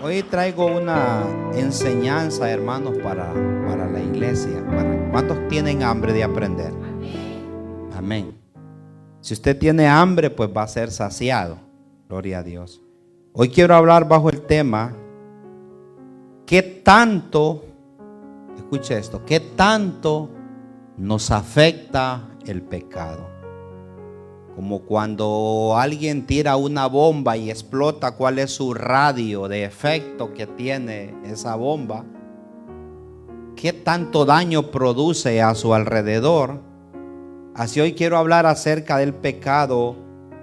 Hoy traigo una enseñanza, hermanos, para la iglesia. ¿Cuántos tienen hambre de aprender? Amén. Si usted tiene hambre, pues va a ser saciado. Gloria a Dios. Hoy quiero hablar bajo el tema: ¿qué tanto, escuche esto, qué tanto nos afecta el pecado? Como cuando alguien tira una bomba y explota, ¿cuál es su radio de efecto que tiene esa bomba? ¿Qué tanto daño produce a su alrededor? Así hoy quiero hablar acerca del pecado,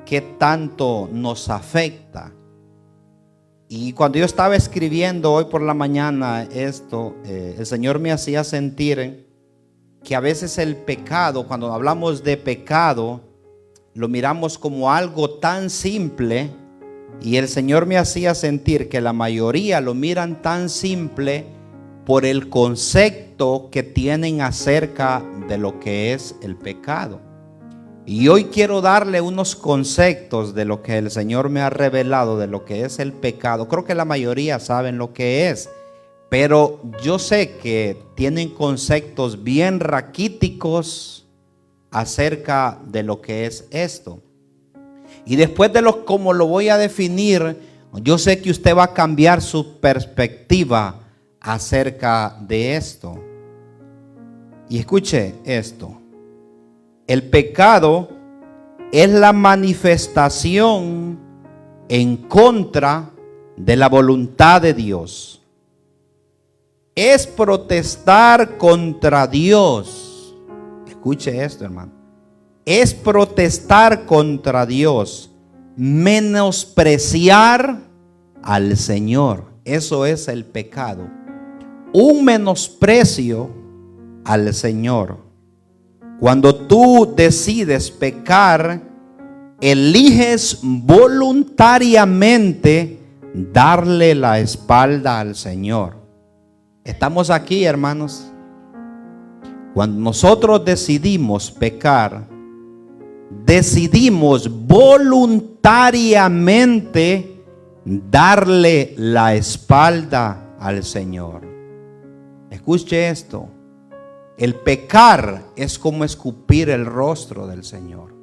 ¿qué tanto nos afecta? Y cuando yo estaba escribiendo hoy por la mañana esto, el Señor me hacía sentir que a veces el pecado, cuando hablamos de pecado, lo miramos como algo tan simple, y el Señor me hacía sentir que la mayoría lo miran tan simple por el concepto que tienen acerca de lo que es el pecado. Y hoy quiero darle unos conceptos de lo que el Señor me ha revelado de lo que es el pecado. Creo que la mayoría saben lo que es, pero yo sé que tienen conceptos bien raquíticos acerca de lo que es esto. Y después de cómo lo voy a definir, yo sé que usted va a cambiar su perspectiva acerca de esto. Y escuche esto: el pecado es la manifestación en contra de la voluntad de Dios. Es protestar contra Dios. Escuche esto, hermano. Es protestar contra Dios, menospreciar al Señor. Eso es el pecado. Un menosprecio al Señor. Cuando tú decides pecar, eliges voluntariamente darle la espalda al Señor. ¿Estamos aquí, hermanos? Cuando nosotros decidimos pecar, decidimos voluntariamente darle la espalda al Señor. Escuche esto: el pecar es como escupir el rostro del Señor.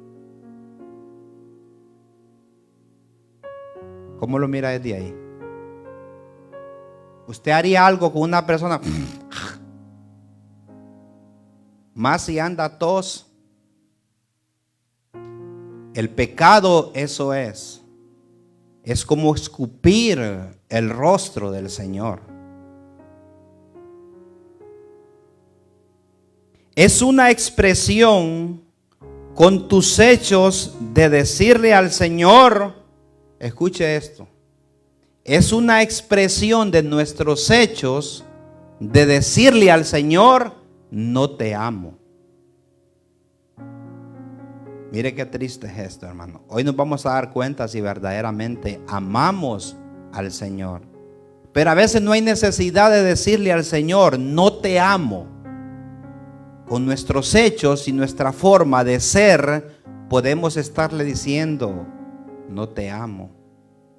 ¿Cómo lo mira desde ahí? ¿Usted haría algo con una persona? Más si anda tos. El pecado, eso es como escupir el rostro del Señor. Es una expresión con tus hechos de decirle al Señor, escuche esto, es una expresión de nuestros hechos de decirle al Señor: no te amo. Mire qué triste es esto, hermano. Hoy nos vamos a dar cuenta si verdaderamente amamos al Señor. Pero a veces no hay necesidad de decirle al Señor: no te amo. Con nuestros hechos y nuestra forma de ser podemos estarle diciendo: no te amo.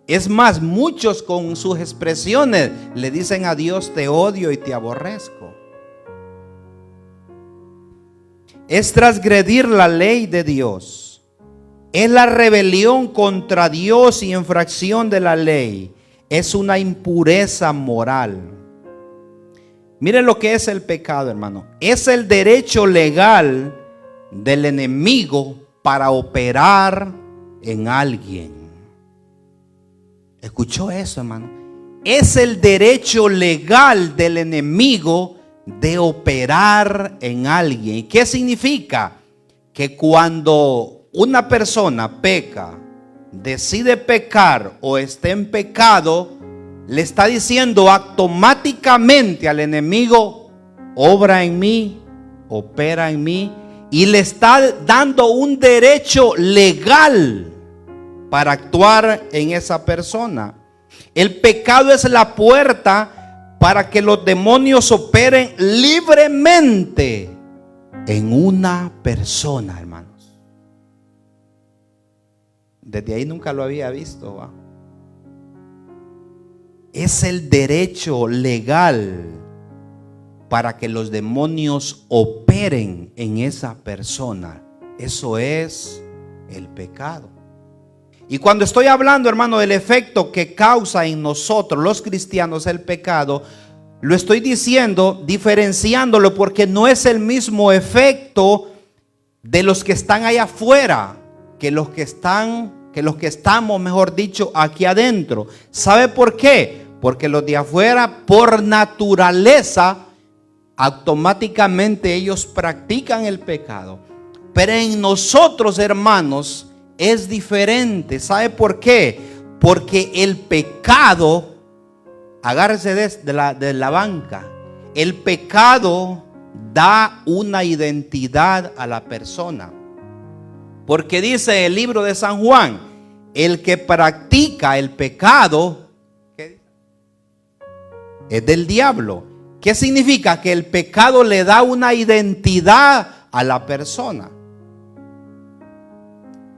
Es más, muchos con sus expresiones le dicen a Dios: te odio y te aborrezco. Es transgredir la ley de Dios. Es la rebelión contra Dios y infracción de la ley. Es una impureza moral. Miren lo que es el pecado, hermano. Es el derecho legal del enemigo para operar en alguien. ¿Escuchó eso, hermano? Es el derecho legal del enemigo de operar en alguien. ¿Y qué significa? Que cuando una persona peca, decide pecar o está en pecado, le está diciendo automáticamente al enemigo: obra en mí, opera en mí, y le está dando un derecho legal para actuar en esa persona. El pecado es la puerta para que los demonios operen libremente en una persona, hermanos. Desde ahí nunca lo había visto, ¿va? es el derecho legal para que los demonios operen en esa persona. Eso es el pecado. Y cuando estoy hablando, hermano, del efecto que causa en nosotros los cristianos el pecado, lo estoy diciendo diferenciándolo, porque no es el mismo efecto de los que están allá afuera que los que estamos, mejor dicho, aquí adentro. ¿Sabe por qué? Porque los de afuera, por naturaleza, automáticamente ellos practican el pecado. Pero en nosotros, hermanos, es diferente. ¿Sabe por qué? Porque el pecado, agárrese de la banca, el pecado da una identidad a la persona. Porque dice el libro de San Juan, el que practica el pecado, ¿qué? Es del diablo. ¿Qué significa? Que el pecado le da una identidad a la persona.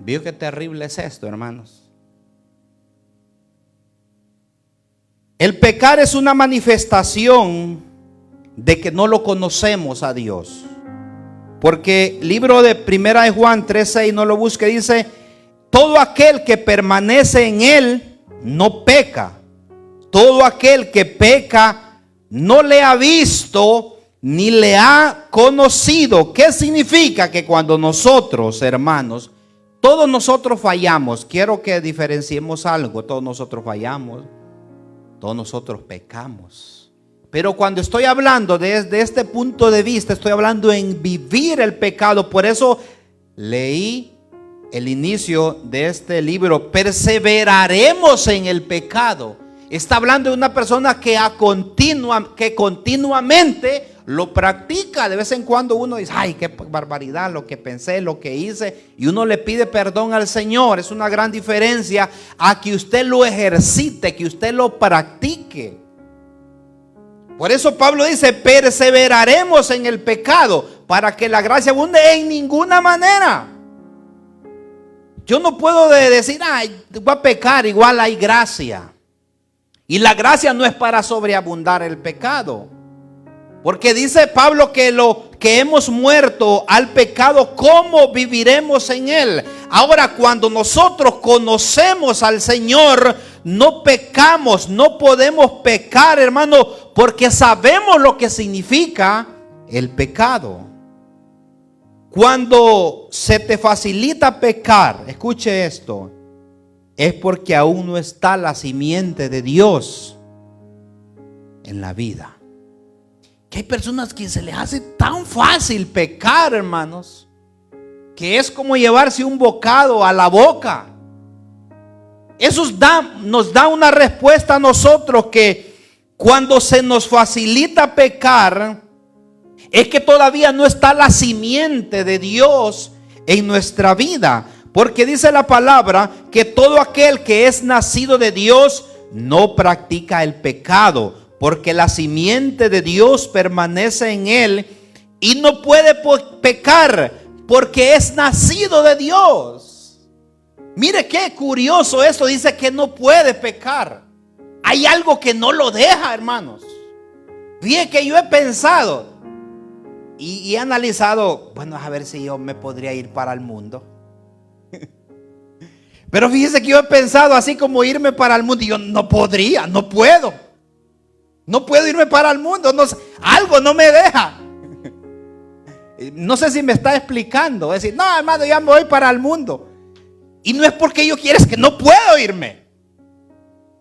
¿Vio qué terrible es esto, hermanos? El pecar es una manifestación de que no lo conocemos a Dios. Porque el libro de Primera de Juan 3:6, no lo busque, dice: todo aquel que permanece en él no peca. Todo aquel que peca no le ha visto ni le ha conocido. ¿Qué significa? Que cuando nosotros, hermanos, todos nosotros fallamos. Quiero que diferenciemos algo. Todos nosotros fallamos. Todos nosotros pecamos. Pero cuando estoy hablando desde este punto de vista, estoy hablando en vivir el pecado. Por eso leí el inicio de este libro: perseveraremos en el pecado. Está hablando de una persona que continuamente lo practica. De vez en cuando uno dice: ay, qué barbaridad lo que pensé, lo que hice, y uno le pide perdón al Señor. Es una gran diferencia a que usted lo ejercite, que usted lo practique. Por eso Pablo dice: perseveraremos en el pecado para que la gracia abunde. En ninguna manera. Yo no puedo decir: ay, voy a pecar, igual hay gracia. Y la gracia no es para sobreabundar el pecado. Porque dice Pablo que lo que hemos muerto al pecado, ¿cómo viviremos en él? Ahora, cuando nosotros conocemos al Señor, no pecamos, no podemos pecar, hermano, porque sabemos lo que significa el pecado. Cuando se te facilita pecar, escuche esto, es porque aún no está la simiente de Dios en la vida. Que hay personas que se les hace tan fácil pecar, hermanos, que es como llevarse un bocado a la boca. Eso nos da una respuesta a nosotros, que cuando se nos facilita pecar, es que todavía no está la simiente de Dios en nuestra vida. Porque dice la palabra que todo aquel que es nacido de Dios no practica el pecado, porque la simiente de Dios permanece en él y no puede pecar porque es nacido de Dios. Mire qué curioso esto, dice que no puede pecar. Hay algo que no lo deja, hermanos. Fíjate que yo he pensado y he analizado, bueno, a ver si yo me podría ir para el mundo. Pero fíjese que yo he pensado así como irme para el mundo, y yo no podría, no puedo irme para el mundo, no, algo no me deja. No sé si me está explicando. Es decir, no, hermano, ya me voy para el mundo, y no es porque yo quiera, es que no puedo irme.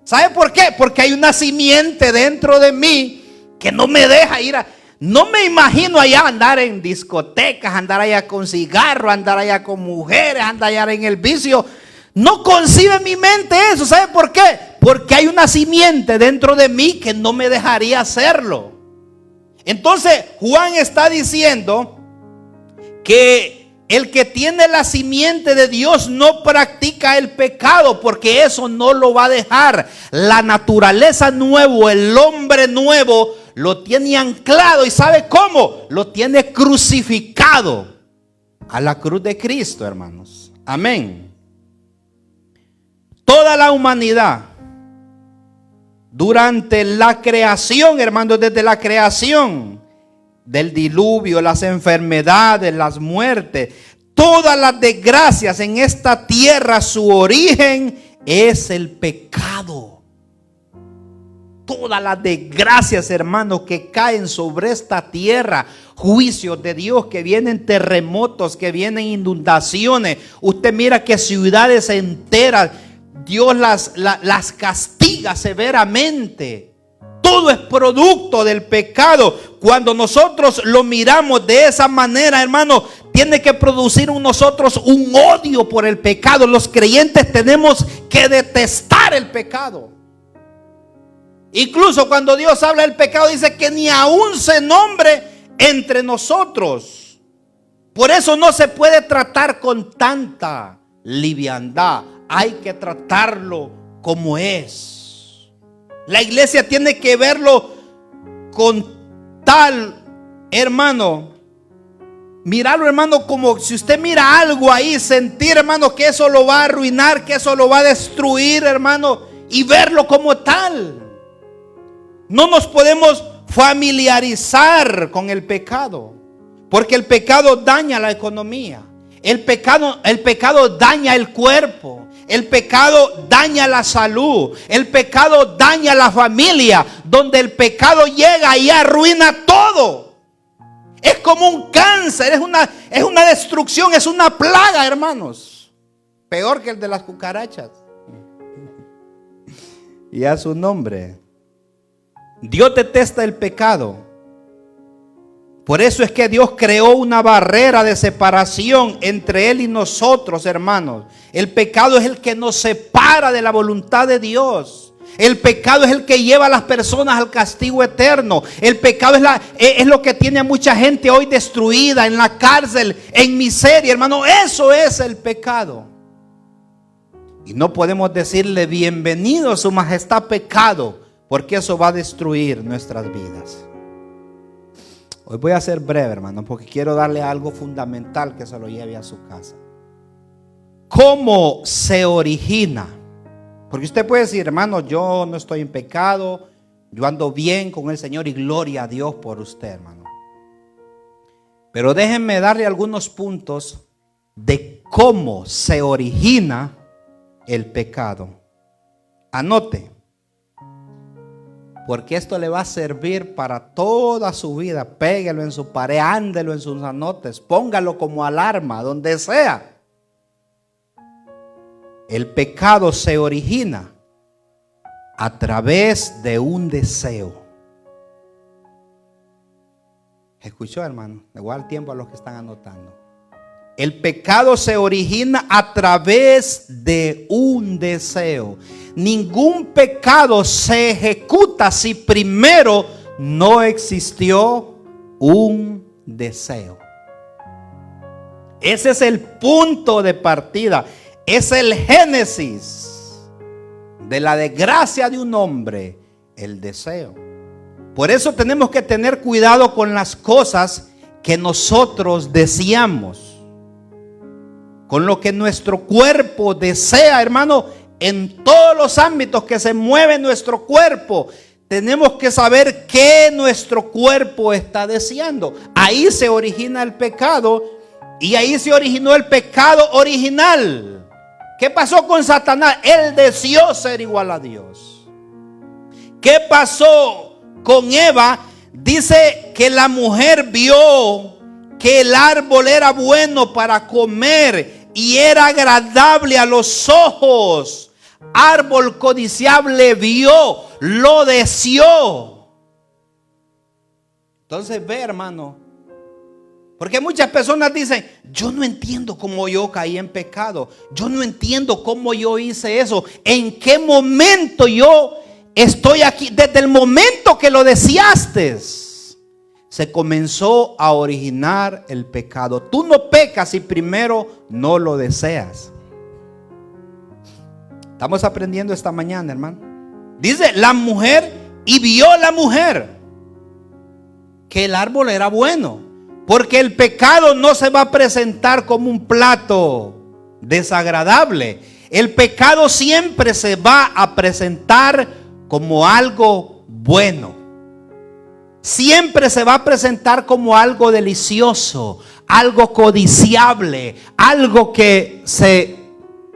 ¿Sabe por qué? Porque hay una simiente dentro de mí que no me deja ir no me imagino allá andar en discotecas, andar allá con cigarro, andar allá con mujeres, andar allá en el vicio. No concibe mi mente eso. ¿Sabe por qué? Porque hay una simiente dentro de mí que no me dejaría hacerlo. Entonces Juan está diciendo que el que tiene la simiente de Dios no practica el pecado, porque eso no lo va a dejar. La naturaleza nueva, el hombre nuevo, lo tiene anclado. ¿Y sabe cómo? Lo tiene crucificado a la cruz de Cristo, hermanos. Amén. Toda la humanidad, Durante la creación, hermanos, desde la creación del diluvio, las enfermedades, las muertes, todas las desgracias en esta tierra, su origen es el pecado. Todas las desgracias, hermanos, que caen sobre esta tierra, juicios de Dios, que vienen terremotos, que vienen inundaciones. Usted mira que ciudades enteras, Dios las castiga severamente. Todo es producto del pecado. Cuando nosotros lo miramos de esa manera, hermano, tiene que producir en nosotros un odio por el pecado. Los creyentes tenemos que detestar el pecado. Incluso cuando Dios habla del pecado, dice que ni aún se nombre entre nosotros. Por eso no se puede tratar con tanta liviandad. Hay que tratarlo como es. La iglesia tiene que verlo con tal, hermano, mirarlo, hermano, como si usted mira algo ahí, sentir, hermano, que eso lo va a arruinar, que eso lo va a destruir, hermano, y verlo como tal. No nos podemos familiarizar con el pecado, porque el pecado daña la economía. El pecado daña el cuerpo. El pecado daña la salud. El pecado daña la familia. Donde el pecado llega y arruina todo. Es como un cáncer, es una destrucción, es una plaga, hermanos. Peor que el de las cucarachas. Y a su nombre. Dios detesta el pecado. Por eso es que Dios creó una barrera de separación entre Él y nosotros, hermanos. El pecado es el que nos separa de la voluntad de Dios. El pecado es el que lleva a las personas al castigo eterno. El pecado es lo que tiene a mucha gente hoy destruida, en la cárcel, en miseria, hermano. Eso es el pecado. Y no podemos decirle bienvenido, su majestad, pecado, porque eso va a destruir nuestras vidas. Hoy voy a ser breve, hermano, porque quiero darle algo fundamental que se lo lleve a su casa. ¿Cómo se origina? Porque usted puede decir, hermano, yo no estoy en pecado, yo ando bien con el Señor y gloria a Dios por usted, hermano. Pero déjenme darle algunos puntos de cómo se origina el pecado. Anote. Porque esto le va a servir para toda su vida. Péguelo en su pared, ándelo en sus anotes, póngalo como alarma, donde sea. El pecado se origina a través de un deseo. ¿Escuchó, hermano? Le voy a dar tiempo a los que están anotando. El pecado se origina a través de un deseo. Ningún pecado se ejecuta si primero no existió un deseo. Ese es el punto de partida. Es el génesis de la desgracia de un hombre, el deseo. Por eso tenemos que tener cuidado con las cosas que nosotros deseamos. Con lo que nuestro cuerpo desea, hermano, en todos los ámbitos que se mueve nuestro cuerpo, tenemos que saber qué nuestro cuerpo está deseando. Ahí se origina el pecado y ahí se originó el pecado original. ¿Qué pasó con Satanás? Él deseó ser igual a Dios. ¿Qué pasó con Eva? Dice que la mujer vio que el árbol era bueno para comer y era agradable a los ojos. Árbol codiciable vio, lo deseó. Entonces ve, hermano, porque muchas personas dicen, yo no entiendo cómo yo caí en pecado, yo no entiendo cómo yo hice eso, en qué momento yo estoy aquí. Desde el momento que lo deseaste, se comenzó a originar el pecado. Tú no pecas si primero no lo deseas. Estamos aprendiendo esta mañana, hermano. Dice la mujer, y vio la mujer que el árbol era bueno, porque el pecado no se va a presentar como un plato desagradable. El pecado siempre se va a presentar como algo bueno. Siempre se va a presentar como algo delicioso, algo codiciable, algo que se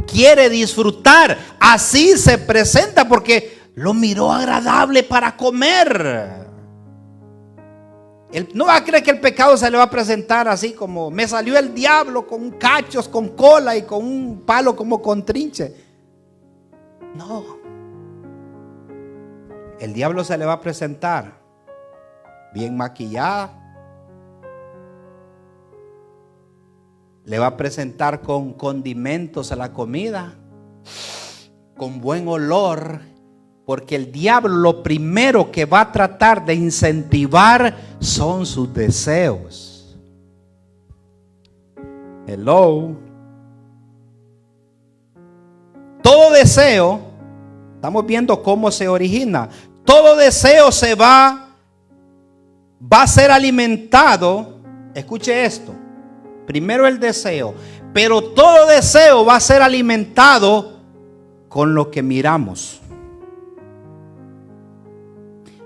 quiere disfrutar. Así se presenta porque lo miró agradable para comer. No va a creer que el pecado se le va a presentar así como me salió el diablo con cachos, con cola y con un palo como con trinche. No. El diablo se le va a presentar bien maquillada. Le va a presentar con condimentos a la comida, con buen olor. Porque el diablo lo primero que va a tratar de incentivar son sus deseos. Hello. Todo deseo, estamos viendo cómo se origina. Todo deseo va a ser alimentado. Escuche esto. Primero el deseo, pero todo deseo va a ser alimentado con lo que miramos.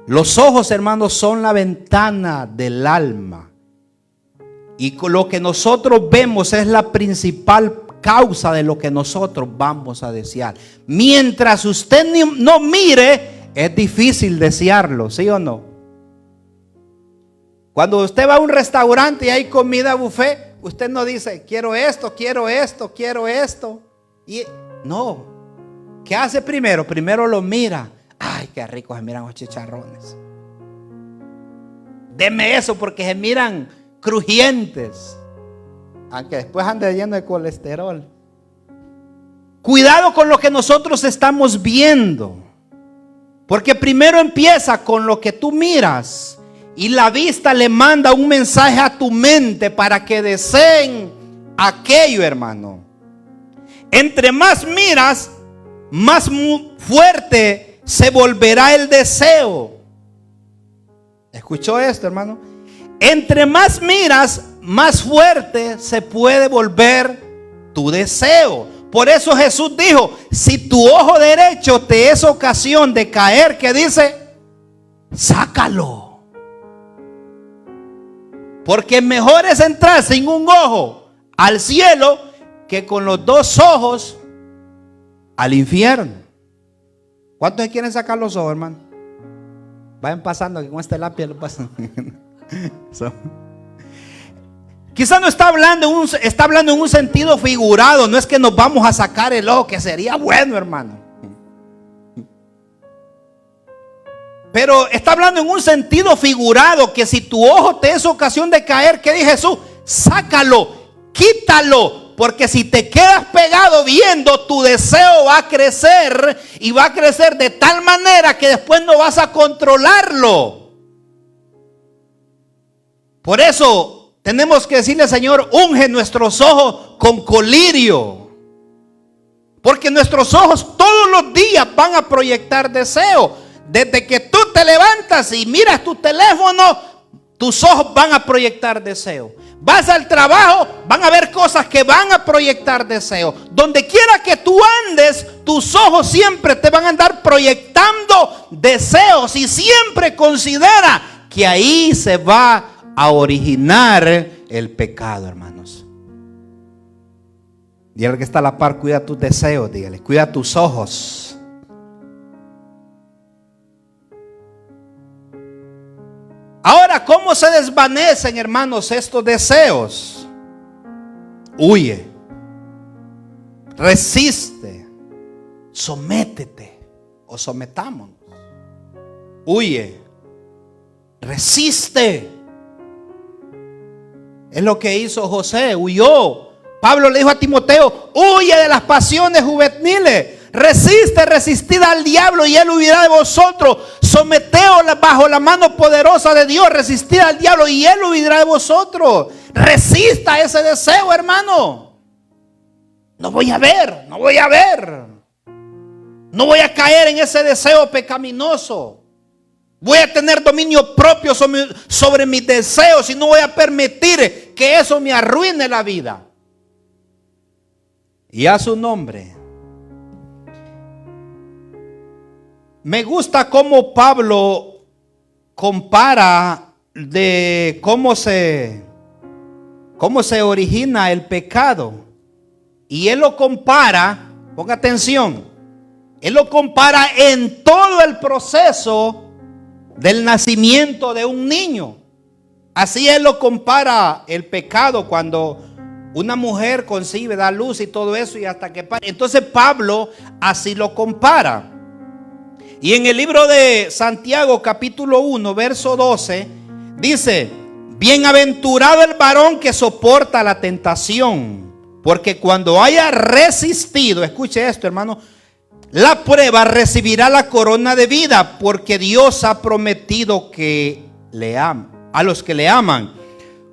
Los ojos, hermanos, son la ventana del alma. Y con lo que nosotros vemos es la principal causa de lo que nosotros vamos a desear. Mientras usted no mire, es difícil desearlo, ¿sí o no? Cuando usted va a un restaurante y hay comida buffet, usted no dice, quiero esto, quiero esto, quiero esto. Y no. ¿Qué hace primero? Primero lo mira. Ay, qué rico se miran los chicharrones. Deme eso porque se miran crujientes. Aunque después ande lleno de colesterol. Cuidado con lo que nosotros estamos viendo. Porque primero empieza con lo que tú miras. Y la vista le manda un mensaje a tu mente para que deseen aquello, hermano. Entre más miras, más fuerte se volverá el deseo. ¿Escuchó esto, hermano? Entre más miras, más fuerte se puede volver tu deseo. Por eso Jesús dijo, si tu ojo derecho te es ocasión de caer, ¿qué dice? Sácalo. Porque mejor es entrar sin un ojo al cielo que con los dos ojos al infierno. ¿Cuántos quieren sacar los ojos, hermano? Vayan pasando, que con este lápiz lo pasan. Quizás no está hablando en un sentido figurado. No es que nos vamos a sacar el ojo, que sería bueno, hermano. Pero está hablando en un sentido figurado, que si tu ojo te es ocasión de caer, ¿qué dice Jesús? Sácalo, quítalo. Porque si te quedas pegado viendo, tu deseo va a crecer. Y va a crecer de tal manera que después no vas a controlarlo. Por eso tenemos que decirle, Señor, unge nuestros ojos con colirio. Porque nuestros ojos todos los días van a proyectar deseo. Desde que tú te levantas y miras tu teléfono, tus ojos van a proyectar deseo. Vas al trabajo, van a ver cosas que van a proyectar deseo. Donde quiera que tú andes, tus ojos siempre te van a andar proyectando deseos. Y siempre considera que ahí se va a originar el pecado, hermanos. Dígale que está a la par, cuida tus deseos, dígale, cuida tus ojos. Ahora, ¿cómo se desvanecen, hermanos, estos deseos? Huye, resiste, sométete o sometámonos. Huye, resiste. Es lo que hizo José, huyó. Pablo le dijo a Timoteo, huye de las pasiones juveniles. Resistid al diablo y él huirá de vosotros. Someteos bajo la mano poderosa de Dios. Resistid al diablo y él huirá de vosotros. Resista ese deseo, hermano. No voy a ver. No voy a caer en ese deseo pecaminoso. Voy a tener dominio propio sobre mis deseos y no voy a permitir que eso me arruine la vida. Y a su nombre. Me gusta cómo Pablo compara de cómo se origina el pecado. Y él lo compara, ponga atención, él lo compara en todo el proceso del nacimiento de un niño. Así él lo compara el pecado cuando una mujer concibe, da luz y todo eso y hasta que pare. Entonces Pablo así lo compara. Y en el libro de Santiago capítulo 1 verso 12 dice: bienaventurado el varón que soporta la tentación, porque cuando haya resistido, escuche esto, hermano, la prueba, recibirá la corona de vida, porque Dios ha prometido que le ama a los que le aman.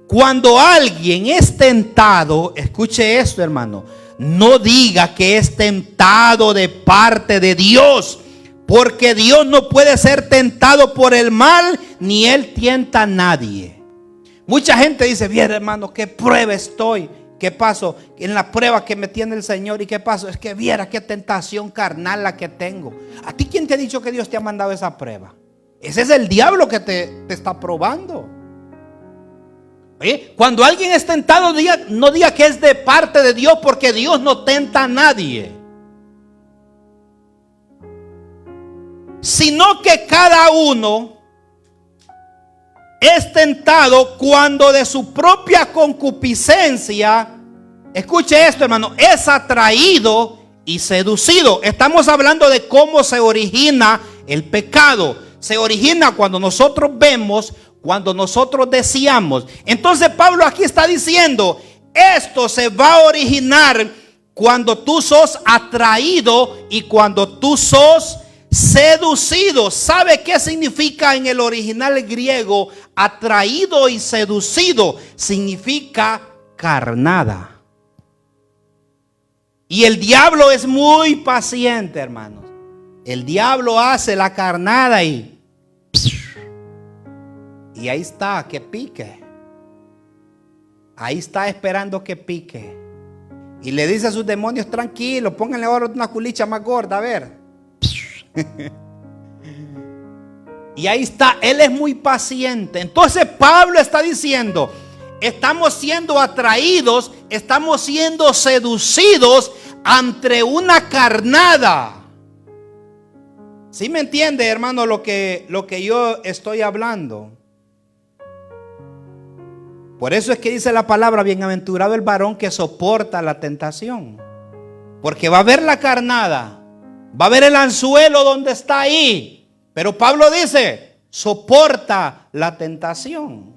Cuando alguien es tentado, escuche esto, hermano, no diga que es tentado de parte de Dios, porque Dios no puede ser tentado por el mal, ni Él tienta a nadie. Mucha gente dice: bien, hermano, qué prueba estoy. ¿Qué pasó? En la prueba que me tiene el Señor. ¿Y qué pasó? Es que viera qué tentación carnal la que tengo. ¿A ti quién te ha dicho que Dios te ha mandado esa prueba? Ese es el diablo que te está probando. Oye, cuando alguien es tentado, no diga que es de parte de Dios, porque Dios no tenta a nadie. Sino que cada uno es tentado cuando de su propia concupiscencia, escuche esto, hermano, es atraído y seducido. Estamos hablando de cómo se origina el pecado. Se origina cuando nosotros vemos, cuando nosotros deseamos. Entonces Pablo aquí está diciendo: esto se va a originar cuando tú sos atraído y cuando tú sos seducido. ¿Sabe qué significa en el original griego atraído y seducido? Significa carnada. Y el diablo es muy paciente, hermanos. El diablo hace la carnada y ahí está, que pique. Ahí está esperando que pique. Y le dice a sus demonios: tranquilo, pónganle ahora una culicha más gorda, a ver. Y ahí está, él es muy paciente. Entonces Pablo está diciendo: estamos siendo atraídos, estamos siendo seducidos ante una carnada. ¿Sí me entiende, hermano, lo que yo estoy hablando? Por eso es que dice la palabra: bienaventurado el varón que soporta la tentación. Porque va a haber la carnada, va a haber el anzuelo donde está ahí. Pero Pablo dice: soporta la tentación.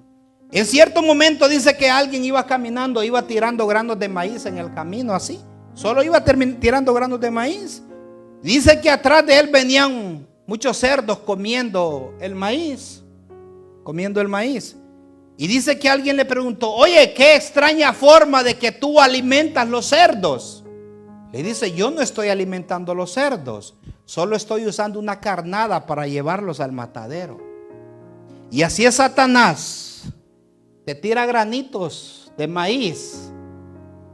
En cierto momento dice que alguien iba caminando, iba tirando granos de maíz en el camino, así. Solo iba tirando granos de maíz. Dice que atrás de él venían muchos cerdos comiendo el maíz. Y dice que alguien le preguntó: oye, qué extraña forma de que tú alimentas los cerdos. Le dice: yo no estoy alimentando los cerdos, solo estoy usando una carnada para llevarlos al matadero. Y así es Satanás. Te tira granitos de maíz.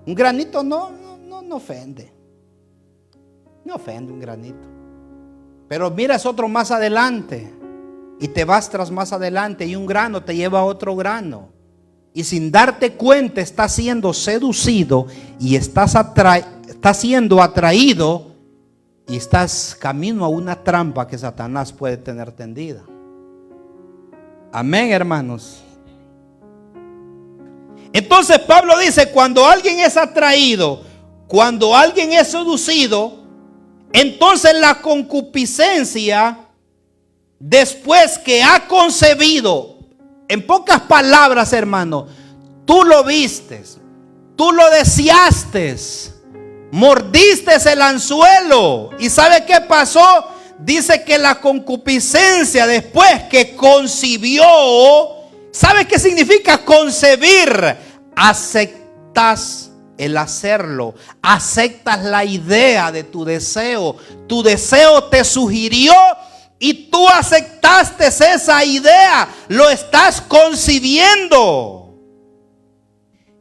Un granito no ofende. No ofende un granito. Pero miras otro más adelante y te vas tras más adelante y un grano te lleva a otro grano. Y sin darte cuenta estás siendo seducido y estás siendo atraído y estás camino a una trampa que Satanás puede tener tendida. Amén, hermanos. Entonces Pablo dice: cuando alguien es atraído, cuando alguien es seducido, entonces la concupiscencia, después que ha concebido, en pocas palabras, hermano, tú lo vistes, tú lo deseaste, mordiste el anzuelo. ¿Y sabe qué pasó? Dice que la concupiscencia, después que concibió, ¿sabe qué significa concebir? Aceptas el hacerlo, aceptas la idea de tu deseo te sugirió y tú aceptaste esa idea, lo estás concibiendo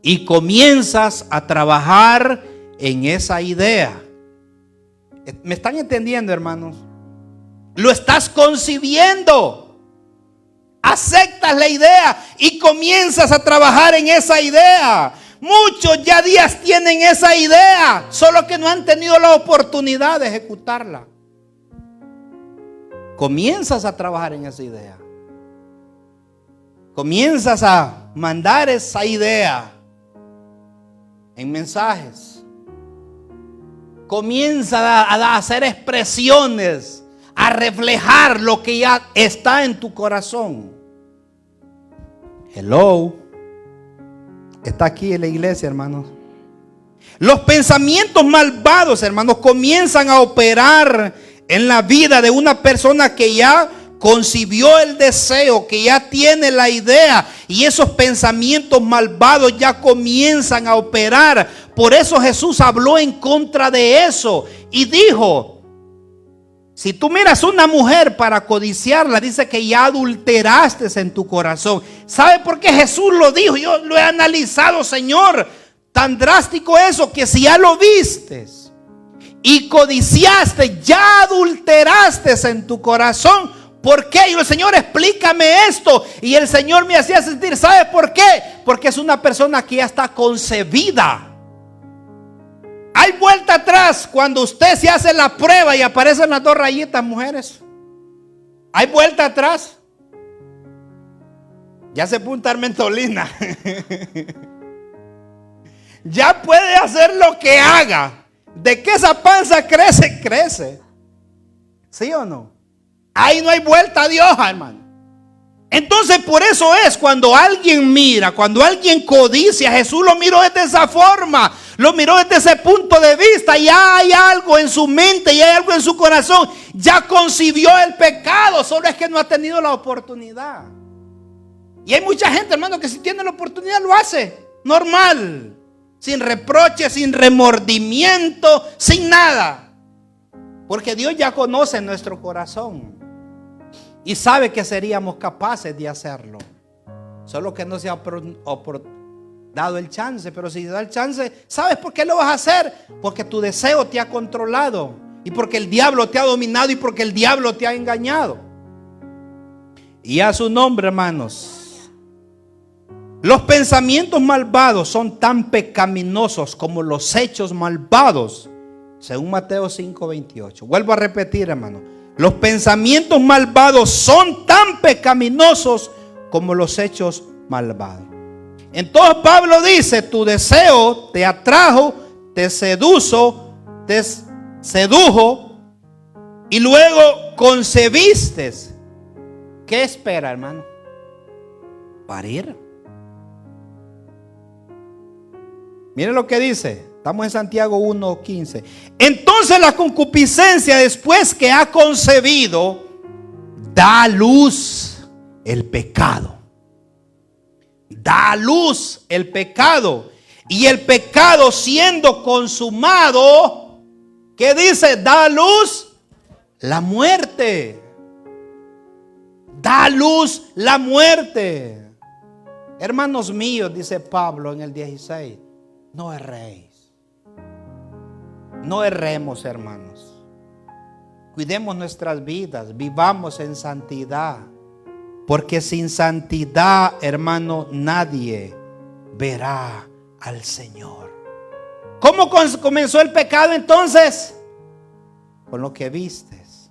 y comienzas a trabajar en esa idea. ¿Me están entendiendo, hermanos? Lo estás concibiendo. Aceptas la idea y comienzas a trabajar en esa idea. Muchos ya días tienen esa idea, solo que no han tenido la oportunidad de ejecutarla. Comienzas a trabajar en esa idea. Comienzas a mandar esa idea en mensajes. Comienza a hacer expresiones, a reflejar lo que ya está en tu corazón. Hello. Está aquí en la iglesia, hermanos. Los pensamientos malvados, hermanos, comienzan a operar en la vida de una persona que ya concibió el deseo, que ya tiene la idea, y esos pensamientos malvados ya comienzan a operar. Por eso Jesús habló en contra de eso y dijo: si tú miras una mujer para codiciarla, dice que ya adulteraste en tu corazón. ¿Sabe por qué Jesús lo dijo? Yo lo he analizado, Señor. Tan drástico eso, que si ya lo vistes y codiciaste, ya adulteraste en tu corazón. ¿Por qué? Y yo, Señor, explícame esto. Y el Señor me hacía sentir, ¿sabe por qué? Porque es una persona que ya está concebida. Hay vuelta atrás cuando usted se hace la prueba y aparecen las dos rayitas, mujeres. Hay vuelta atrás. Ya se punta mentolina. Ya puede hacer lo que haga. De que esa panza crece, crece. ¿Sí o no? Ahí no hay vuelta a Dios, hermano. Entonces por eso es cuando alguien mira, cuando alguien codicia, Jesús lo miró desde esa forma, lo miró desde ese punto de vista. Ya hay algo en su mente, ya hay algo en su corazón, ya concibió el pecado, solo es que no ha tenido la oportunidad. Y hay mucha gente, hermano, que si tiene la oportunidad lo hace, normal, sin reproche, sin remordimiento, sin nada, porque Dios ya conoce nuestro corazón y sabe que seríamos capaces de hacerlo. Solo que no se ha dado el chance. Pero si da el chance, ¿sabes por qué lo vas a hacer? Porque tu deseo te ha controlado, y porque el diablo te ha dominado, y porque el diablo te ha engañado. Y a su nombre, hermanos. Los pensamientos malvados son tan pecaminosos como los hechos malvados, según Mateo 5:28. Vuelvo a repetir, hermano. Los pensamientos malvados son tan pecaminosos como los hechos malvados. Entonces Pablo dice: tu deseo te atrajo, te sedujo y luego concebiste. ¿Qué espera, hermano? Parir. Miren lo que dice. Estamos en Santiago 1:15. Entonces la concupiscencia, después que ha concebido, da a luz el pecado. Da a luz el pecado. Y el pecado, siendo consumado, ¿qué dice? Da a luz la muerte. Da a luz la muerte. Hermanos míos, dice Pablo en el 16, no erréis. No erremos, hermanos. Cuidemos nuestras vidas, vivamos en santidad, porque sin santidad, hermano, nadie verá al Señor. ¿Cómo comenzó el pecado entonces? Con lo que vistes.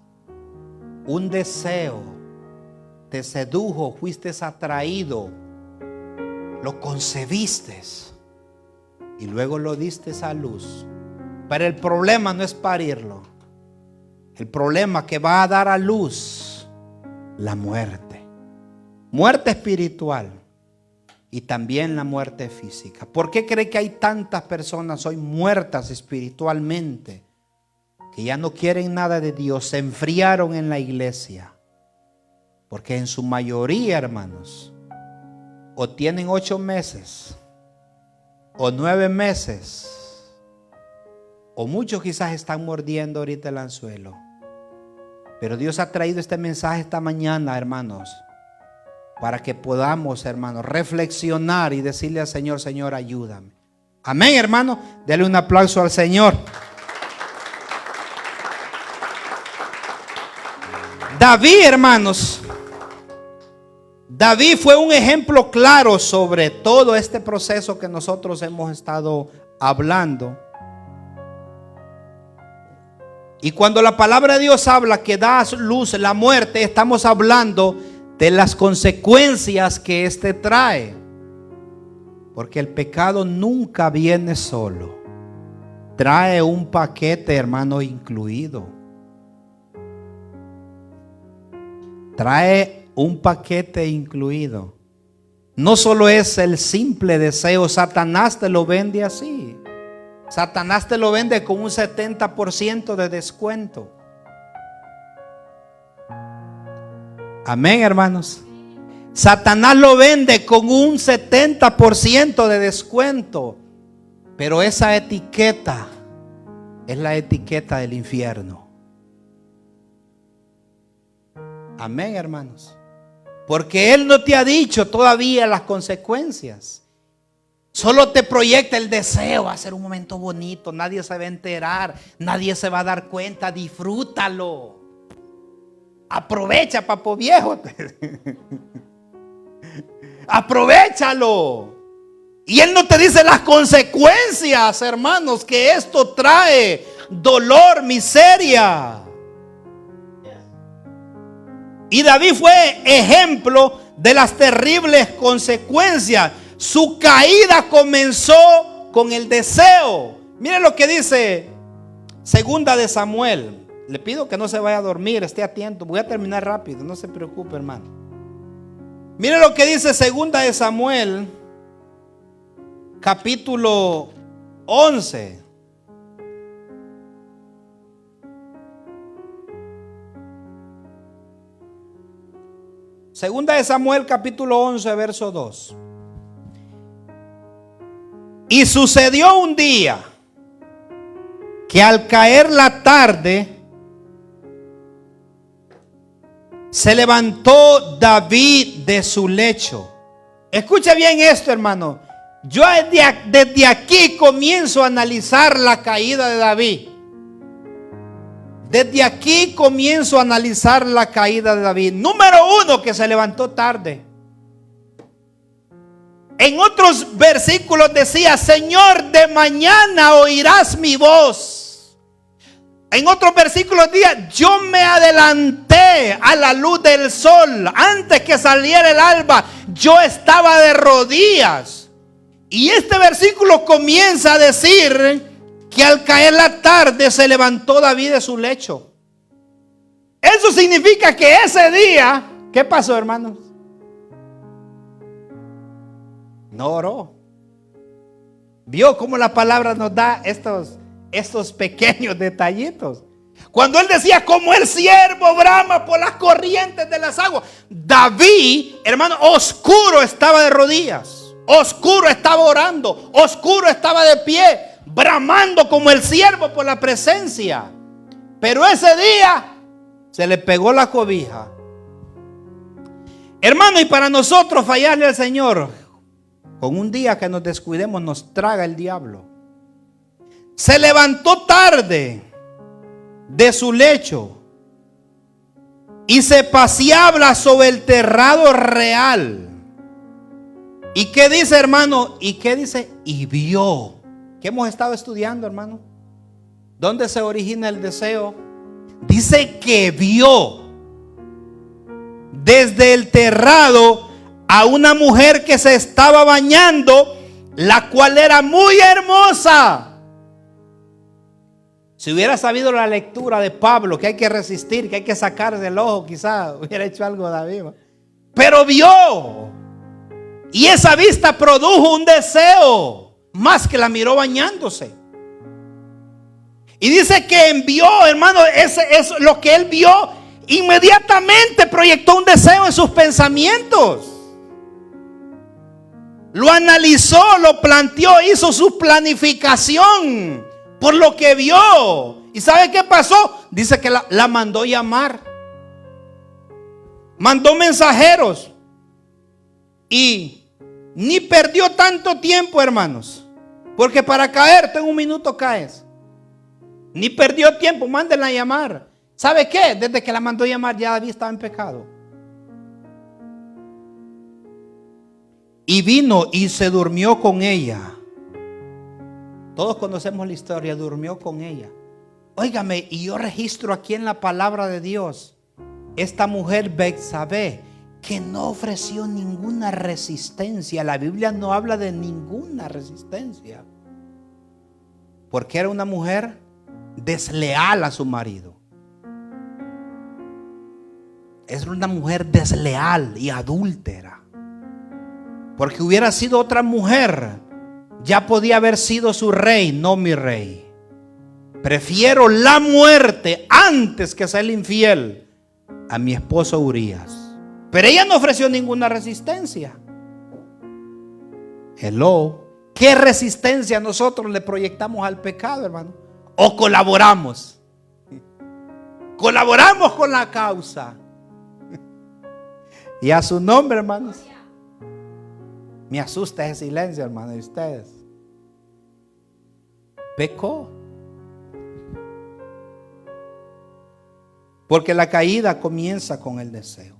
Un deseo te sedujo, fuiste atraído, lo concebiste y luego lo diste a luz. Pero el problema no es parirlo. El problema que va a dar a luz la muerte. Muerte espiritual y también la muerte física. ¿Por qué cree que hay tantas personas hoy muertas espiritualmente, que ya no quieren nada de Dios, se enfriaron en la iglesia? Porque en su mayoría, hermanos, o tienen 8 meses o 9 meses, o muchos quizás están mordiendo ahorita el anzuelo. Pero Dios ha traído este mensaje esta mañana, hermanos, para que podamos, hermanos, reflexionar y decirle al Señor: Señor, ayúdame. Amén, hermano. Dele un aplauso al Señor. David, hermanos, David fue un ejemplo claro sobre todo este proceso que nosotros hemos estado hablando. Y cuando la palabra de Dios habla que da luz la muerte, estamos hablando de las consecuencias que éste trae. Porque el pecado nunca viene solo. Trae un paquete, hermano, incluido. Trae un paquete incluido. No solo es el simple deseo, Satanás te lo vende así. Satanás te lo vende con un 70% de descuento. Amén, hermanos. Satanás lo vende con un 70% de descuento. Pero esa etiqueta es la etiqueta del infierno. Amén, hermanos. Porque Él no te ha dicho todavía las consecuencias. Solo te proyecta el deseo. Va a ser un momento bonito. Nadie se va a enterar. Nadie se va a dar cuenta. Disfrútalo. Aprovecha, papo viejo. Aprovechalo. Y Él no te dice las consecuencias, hermanos, que esto trae. Dolor, miseria. Y David fue ejemplo de las terribles consecuencias. Su caída comenzó con el deseo. Miren lo que dice Segunda de Samuel. Le pido que no se vaya a dormir, esté atento. Voy a terminar rápido, no se preocupe, hermano. Miren lo que dice Segunda de Samuel, capítulo 11. Segunda de Samuel, capítulo 11, verso 2. Y sucedió un día que al caer la tarde se levantó David de su lecho. Escucha bien esto, hermano. Yo desde aquí comienzo a analizar la caída de David. Desde aquí comienzo a analizar la caída de David. Número uno, que se levantó tarde. En otros versículos decía: Señor, de mañana oirás mi voz. En otros versículos decía: yo me adelanté a la luz del sol. Antes que saliera el alba, yo estaba de rodillas. Y este versículo comienza a decir que al caer la tarde se levantó David de su lecho. Eso significa que ese día, ¿qué pasó, hermanos? No oró. ¿Vio cómo la palabra nos da estos pequeños detallitos? Cuando él decía: como el ciervo brama por las corrientes de las aguas, David, hermano, oscuro estaba de rodillas, oscuro estaba orando, oscuro estaba de pie, bramando como el ciervo por la presencia. Pero ese día se le pegó la cobija. Hermano, y para nosotros fallarle al Señor, con un día que nos descuidemos, nos traga el diablo. Se levantó tarde de su lecho y se paseaba sobre el terrado real. ¿Y qué dice, hermano? ¿Y qué dice? Y vio. ¿Qué hemos estado estudiando, hermano? ¿Dónde se origina el deseo? Dice que vio desde el terrado a una mujer que se estaba bañando, la cual era muy hermosa. Si hubiera sabido la lectura de Pablo, que hay que resistir, que hay que sacar del ojo, quizás hubiera hecho algo David. Pero vio. Y esa vista produjo un deseo, más que la miró bañándose. Y dice que envió, hermano, es lo que él vio, inmediatamente proyectó un deseo en sus pensamientos. Lo analizó, lo planteó, hizo su planificación por lo que vio. ¿Y sabe qué pasó? Dice que la mandó llamar. Mandó mensajeros. Y ni perdió tanto tiempo, hermanos. Porque para caerte en un minuto caes. Ni perdió tiempo, mándenla a llamar. ¿Sabe qué? Desde que la mandó llamar ya David estaba en pecado. Y vino y se durmió con ella. Todos conocemos la historia, durmió con ella. Óigame, y yo registro aquí en la palabra de Dios, esta mujer Betsabé, que no ofreció ninguna resistencia. La Biblia no habla de ninguna resistencia, porque era una mujer desleal a su marido. Es una mujer desleal y adúltera. Porque hubiera sido otra mujer, ya podía haber sido su rey, no mi rey. Prefiero la muerte antes que ser infiel a mi esposo Urías. Pero ella no ofreció ninguna resistencia. Hello. ¿Qué resistencia nosotros le proyectamos al pecado, hermano? ¿O colaboramos? Colaboramos con la causa. Y a su nombre, hermanos. Me asusta ese silencio, hermano, de ustedes. Pecó. Porque la caída comienza con el deseo.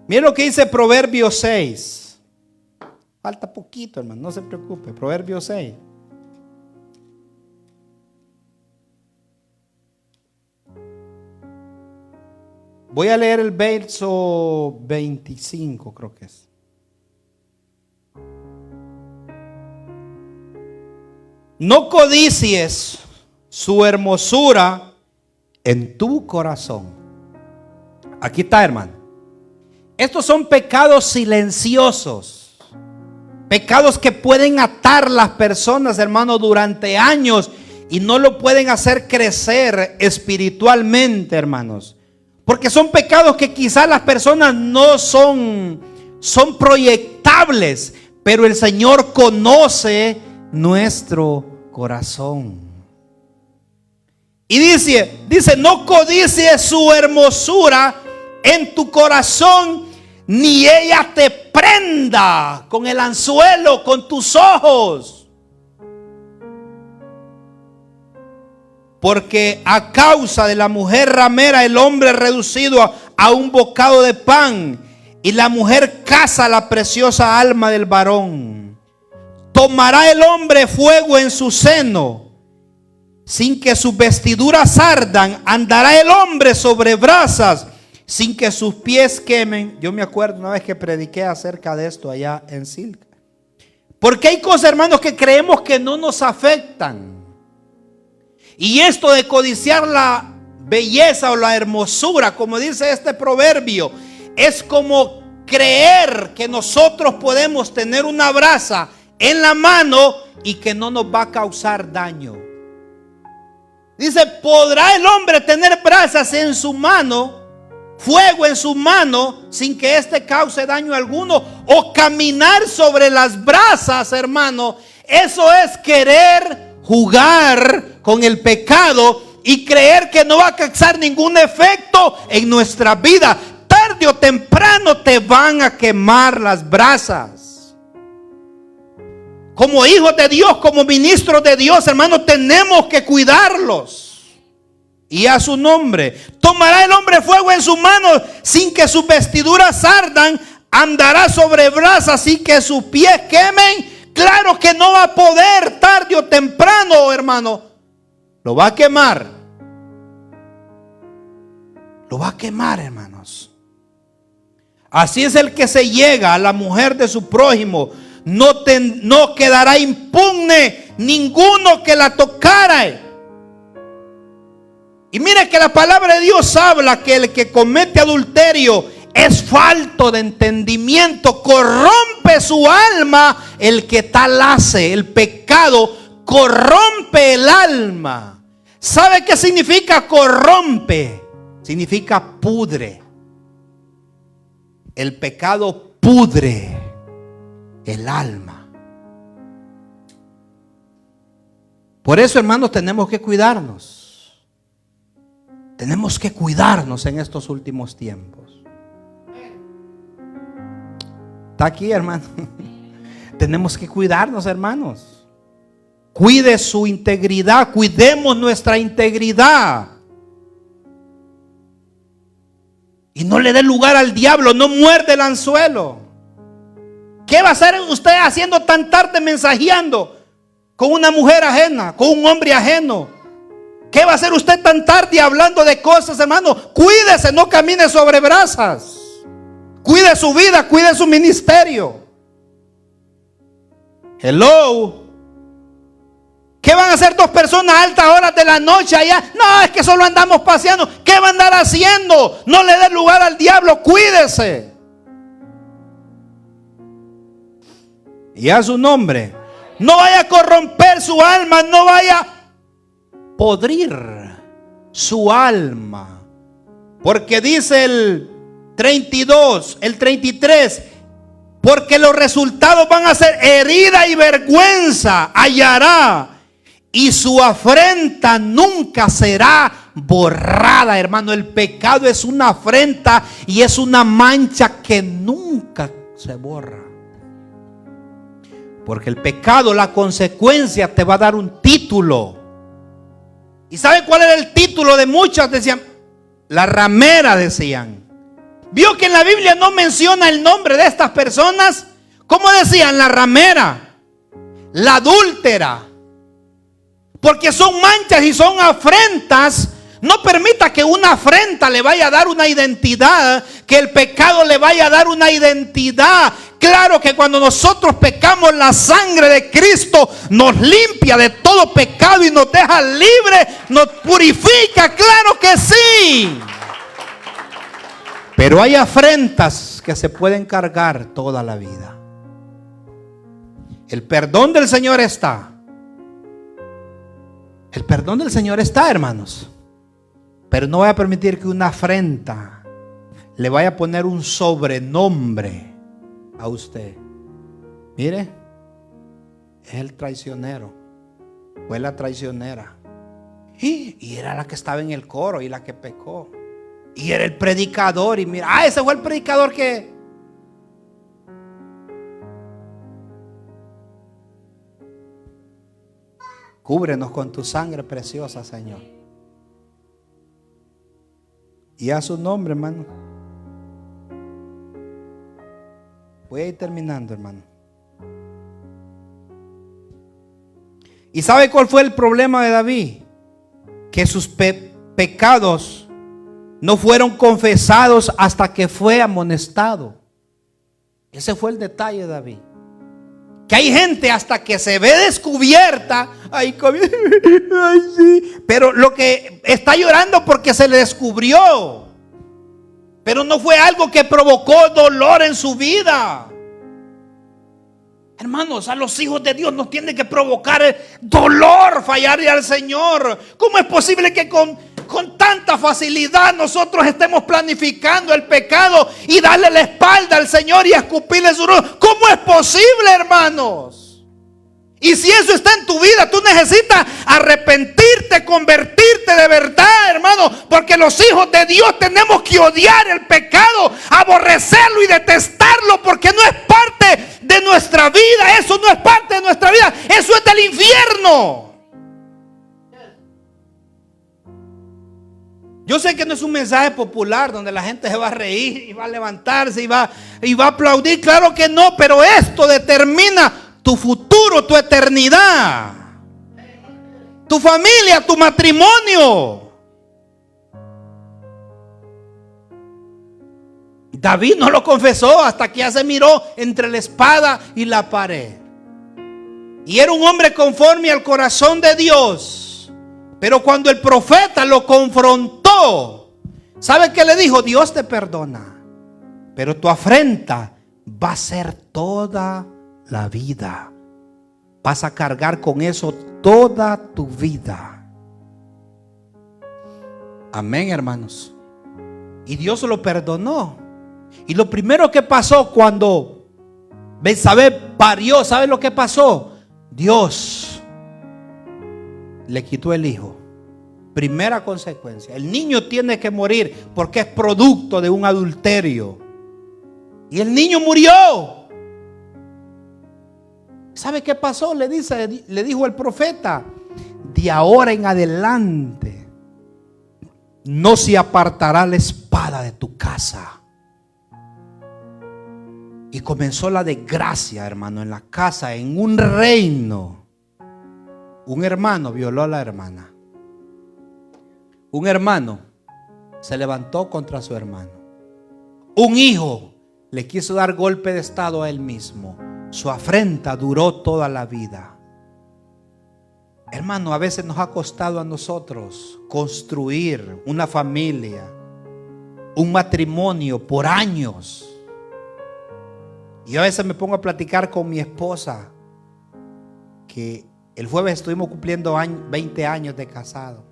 Miren lo que dice Proverbios 6. Falta poquito, hermano, no se preocupe. Proverbios 6. Voy a leer el verso 25, creo que es. No codicies su hermosura en tu corazón. Aquí está, hermano. Estos son pecados silenciosos. Pecados que pueden atar las personas, hermano, durante años y no lo pueden hacer crecer espiritualmente, hermanos. Porque son pecados que quizás las personas no son proyectables, pero el Señor conoce nuestro corazón. Y dice, no codicies su hermosura en tu corazón, ni ella te prenda con el anzuelo, con tus ojos. Porque a causa de la mujer ramera el hombre es reducido a un bocado de pan, y la mujer caza la preciosa alma del varón. Tomará el hombre fuego en su seno, sin que sus vestiduras ardan. Andará el hombre sobre brasas, sin que sus pies quemen. Yo me acuerdo una vez que prediqué acerca de esto allá en Silca. Porque hay cosas, hermanos, que creemos que no nos afectan. Y esto de codiciar la belleza o la hermosura, como dice este proverbio, es como creer que nosotros podemos tener una brasa en la mano y que no nos va a causar daño. Dice, ¿podrá el hombre tener brasas en su mano, fuego en su mano, sin que éste cause daño alguno? O caminar sobre las brasas, hermano. Eso es querer jugar con el pecado y creer que no va a causar ningún efecto en nuestra vida. Tarde o temprano te van a quemar las brasas. Como hijos de Dios, como ministros de Dios, hermanos, tenemos que cuidarlos. Y a su nombre. Tomará el hombre fuego en sus manos, sin que sus vestiduras ardan. Andará sobre brasas, sin que sus pies quemen. Claro que no va a poder, tarde o temprano, hermano. Lo va a quemar. Lo va a quemar, hermanos. Así es el que se llega a la mujer de su prójimo. No quedará impune ninguno que la tocara. Y mire que la palabra de Dios habla que el que comete adulterio es falto de entendimiento, corrompe su alma. El que tal hace, el pecado corrompe el alma. ¿Sabe qué significa corrompe? Significa pudre. El pecado pudre el alma. Por eso, hermanos, tenemos que cuidarnos. Tenemos que cuidarnos en estos últimos tiempos. Está aquí, hermano. Tenemos que cuidarnos, hermanos. Cuide su integridad. Cuidemos nuestra integridad. Y no le dé lugar al diablo, no muerde el anzuelo. ¿Qué va a hacer usted haciendo tan tarde mensajeando con una mujer ajena, con un hombre ajeno? ¿Qué va a hacer usted tan tarde hablando de cosas, hermano? Cuídese, no camine sobre brasas. Cuide su vida, cuide su ministerio. Hello. ¿Qué van a hacer dos personas a altas horas de la noche allá? No, es que solo andamos paseando. ¿Qué va a andar haciendo? No le dé lugar al diablo, cuídese. Y a su nombre. No vaya a corromper su alma, no vaya a podrir su alma. Porque dice el 32, el 33, porque los resultados van a ser herida y vergüenza hallará, y su afrenta nunca será borrada. Hermano, el pecado es una afrenta y es una mancha que nunca se borra. Porque el pecado, la consecuencia, te va a dar un título. ¿Y sabe cuál era el título de muchas? Decían, la ramera, decían. ¿Vio que en la Biblia no menciona el nombre de estas personas? ¿Cómo decían? La ramera, la adúltera. Porque son manchas y son afrentas. No permita que una afrenta le vaya a dar una identidad, que el pecado le vaya a dar una identidad. Claro que cuando nosotros pecamos, la sangre de Cristo nos limpia de todo pecado y nos deja libre, nos purifica, claro que sí. Pero hay afrentas que se pueden cargar toda la vida. El perdón del Señor está. El perdón del Señor está, hermanos. Pero no voy a permitir que una afrenta le vaya a poner un sobrenombre a usted. Mire, es el traicionero, fue la traicionera. Y era la que estaba en el coro y la que pecó. Y era el predicador. Y mira, ese fue el predicador que... Cúbrenos con tu sangre preciosa, Señor. Y a su nombre, hermano. Voy a ir terminando, hermano. ¿Y sabe cuál fue el problema de David? Que sus pecados no fueron confesados hasta que fue amonestado. Ese fue el detalle de David. Que hay gente hasta que se ve descubierta, ay, sí, pero lo que está llorando porque se le descubrió, pero no fue algo que provocó dolor en su vida. Hermanos, a los hijos de Dios nos tiene que provocar dolor fallarle al Señor. ¿Cómo es posible que con tanta facilidad nosotros estemos planificando el pecado y darle la espalda al Señor y escupirle su rostro? ¿Cómo es posible, hermanos? Y si eso está en tu vida, tú necesitas arrepentirte, convertirte de verdad, hermano, porque los hijos de Dios tenemos que odiar el pecado, aborrecerlo y detestarlo, porque no es parte de nuestra vida. Eso no es parte de nuestra vida, eso es del infierno. Yo sé que no es un mensaje popular donde la gente se va a reír y va a levantarse y va a aplaudir. Claro que no, pero esto determina tu futuro, tu eternidad, tu familia, tu matrimonio. David no lo confesó hasta que ya se miró entre la espada y la pared. Y era un hombre conforme al corazón de Dios. Pero cuando el profeta lo confrontó, ¿sabe qué le dijo? Dios te perdona, pero tu afrenta va a ser toda la vida. Vas a cargar con eso toda tu vida. Amén, hermanos. Y Dios lo perdonó. Y lo primero que pasó cuando Betsabé parió, ¿sabe lo que pasó? Dios le quitó el hijo. Primera consecuencia. El niño tiene que morir porque es producto de un adulterio. Y el niño murió. ¿Sabe qué pasó? Le dijo el profeta: de ahora en adelante no se apartará la espada de tu casa. Y comenzó la desgracia, hermano, en la casa, en un reino. Un hermano violó a la hermana. Un hermano se levantó contra su hermano. Un hijo le quiso dar golpe de estado a él mismo. Su afrenta duró toda la vida. Hermano, a veces nos ha costado a nosotros construir una familia, un matrimonio por años. Y a veces me pongo a platicar con mi esposa, que el jueves estuvimos cumpliendo 20 años de casado.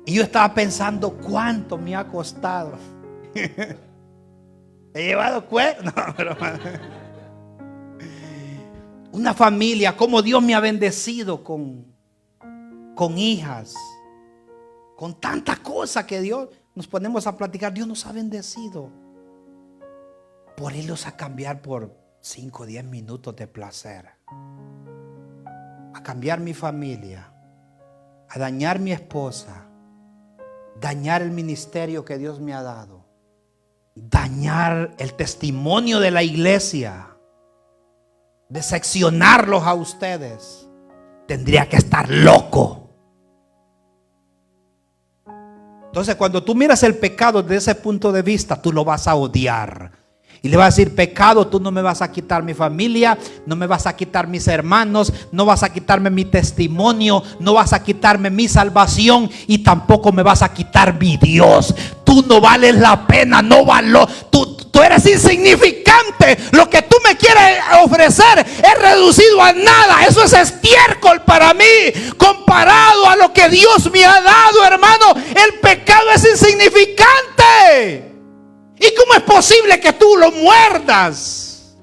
Y yo estaba pensando cuánto me ha costado. He llevado cuernos. No, pero una familia, como Dios me ha bendecido con hijas, con tantas cosas que Dios, nos ponemos a platicar. Dios nos ha bendecido por irlos a cambiar por 5 o 10 minutos de placer, a cambiar mi familia, a dañar mi esposa, dañar el ministerio que Dios me ha dado, dañar el testimonio de la iglesia, decepcionarlos a ustedes. Tendría que estar loco. Entonces, cuando tú miras el pecado desde ese punto de vista, tú lo vas a odiar. Y le vas a decir: pecado, tú no me vas a quitar mi familia, no me vas a quitar mis hermanos, no vas a quitarme mi testimonio, no vas a quitarme mi salvación y tampoco me vas a quitar mi Dios. Tú no vales la pena, no valo. Tú eres insignificante. Lo que tú me quieres ofrecer es reducido a nada. Eso es estiércol para mí, comparado a lo que Dios me ha dado, hermano. El pecado es insignificante. ¿Y cómo es posible que tú lo muerdas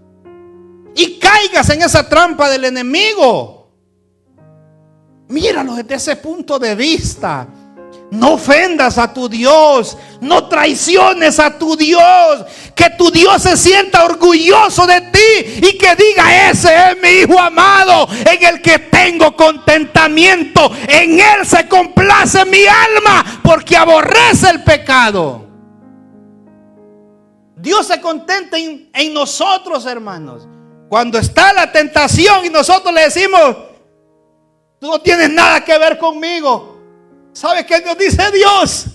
y caigas en esa trampa del enemigo? Míralo desde ese punto de vista. No ofendas a tu Dios, no traiciones a tu Dios. Que tu Dios se sienta orgulloso de ti y que diga: ese es mi hijo amado, en el que tengo contentamiento. En él se complace mi alma, porque aborrece el pecado. Dios se contenta en nosotros, hermanos. Cuando está la tentación y nosotros le decimos: tú no tienes nada que ver conmigo. ¿Sabe qué nos dice Dios?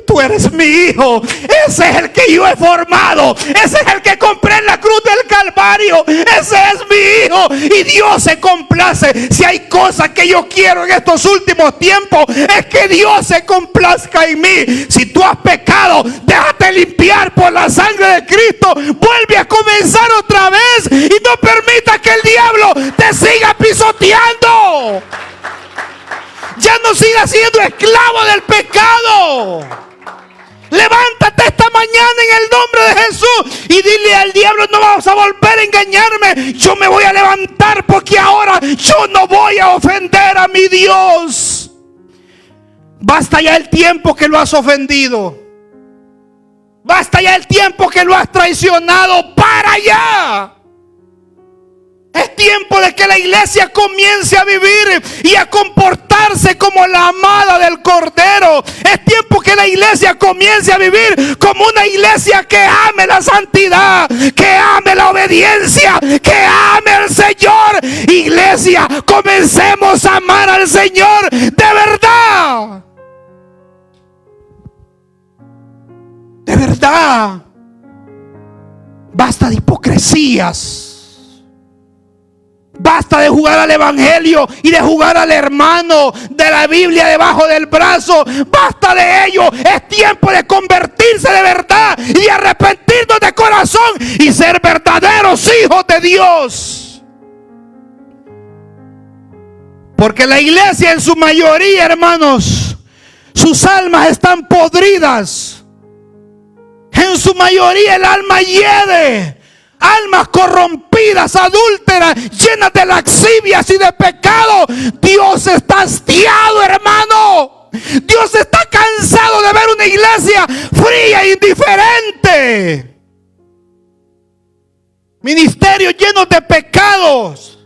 Tú eres mi hijo. Ese es el que yo he formado. Ese es el que compré en la cruz del Calvario. Ese es mi hijo. Y Dios se complace. Si hay cosas que yo quiero en estos últimos tiempos, es que Dios se complazca en mí. Si tú has pecado, déjate limpiar por la sangre de Cristo. Vuelve a comenzar otra vez y no permita que el diablo te siga pisoteando. Ya no sigas siendo esclavo del pecado. Levántate esta mañana en el nombre de Jesús y dile al diablo: no vas a volver a engañarme. Yo me voy a levantar, porque ahora yo no voy a ofender a mi Dios. Basta ya el tiempo que lo has ofendido. Basta ya el tiempo que lo has traicionado. Para allá. Es tiempo de que la iglesia comience a vivir y a comportarse como la amada del Cordero. Es tiempo que la iglesia comience a vivir como una iglesia que ame la santidad, que ame la obediencia, que ame al Señor. Iglesia, comencemos a amar al Señor de verdad. De verdad. Basta de hipocresías. Basta de jugar al evangelio y de jugar al hermano de la Biblia debajo del brazo. Basta de ello. Es tiempo de convertirse de verdad y de arrepentirnos de corazón y ser verdaderos hijos de Dios. Porque la iglesia, en su mayoría, hermanos, sus almas están podridas. En su mayoría el alma hiede. Almas corrompidas, adúlteras, llenas de lascivias y de pecado. Dios está hastiado, hermano. Dios está cansado de ver una iglesia fría e indiferente. Ministerios llenos de pecados.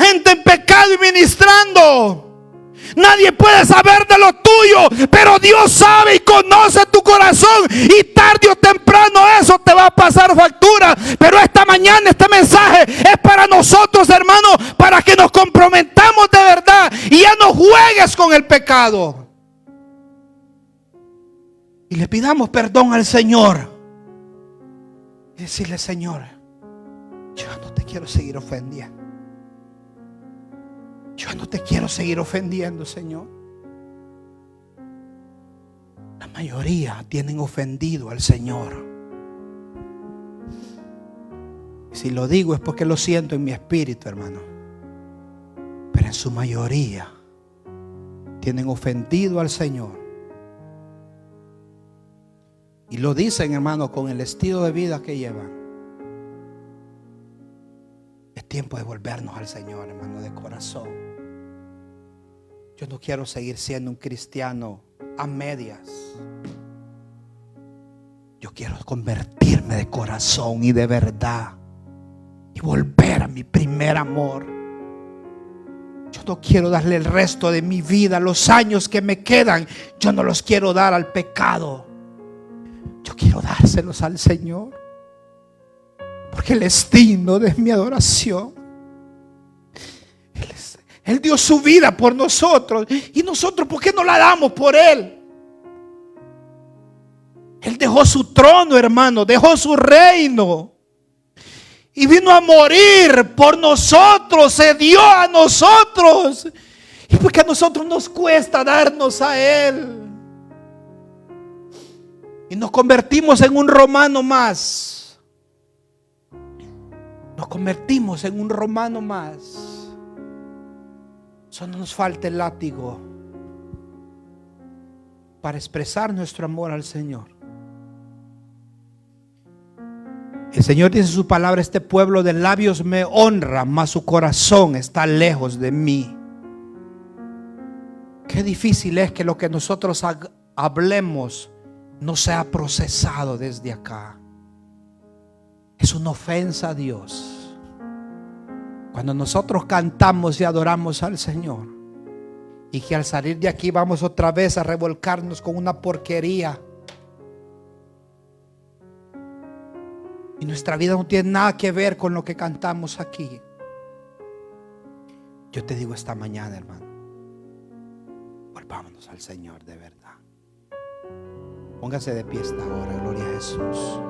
gente en pecado y ministrando. Nadie puede saber de lo tuyo, pero Dios sabe y conoce tu corazón, y tarde o temprano eso te va a pasar factura. Pero esta mañana este mensaje es para nosotros, hermanos, para que nos comprometamos de verdad y ya no juegues con el pecado y le pidamos perdón al Señor y decirle: Señor, yo no te quiero seguir ofendiendo. Yo no te quiero seguir ofendiendo, Señor. La mayoría tienen ofendido al Señor. Y si lo digo es porque lo siento en mi espíritu, hermano. Pero en su mayoría tienen ofendido al Señor. Y lo dicen, hermano, con el estilo de vida que llevan. Es tiempo de volvernos al Señor, hermano, de corazón. Yo no quiero seguir siendo un cristiano a medias. Yo quiero convertirme de corazón y de verdad y volver a mi primer amor. Yo no quiero darle el resto de mi vida, los años que me quedan, yo no los quiero dar al pecado. Yo quiero dárselos al Señor, porque Él es digno de mi adoración. Él dio su vida por nosotros. Y nosotros, ¿por qué no la damos por Él? Él dejó su trono, hermano. Dejó su reino. Y vino a morir por nosotros. Se dio a nosotros. Y porque a nosotros nos cuesta darnos a Él. Y nos convertimos en un romano más. Nos convertimos en un romano más. Solo nos falta el látigo para expresar nuestro amor al Señor. El Señor dice en su palabra: este pueblo de labios me honra, mas su corazón está lejos de mí. Qué difícil es que lo que nosotros hablemos no sea procesado desde acá. Es una ofensa a Dios. Cuando nosotros cantamos y adoramos al Señor, y que al salir de aquí vamos otra vez a revolcarnos con una porquería, y nuestra vida no tiene nada que ver con lo que cantamos aquí. Yo te digo esta mañana, hermano, volvámonos al Señor de verdad. Póngase de pie esta hora, gloria a Jesús.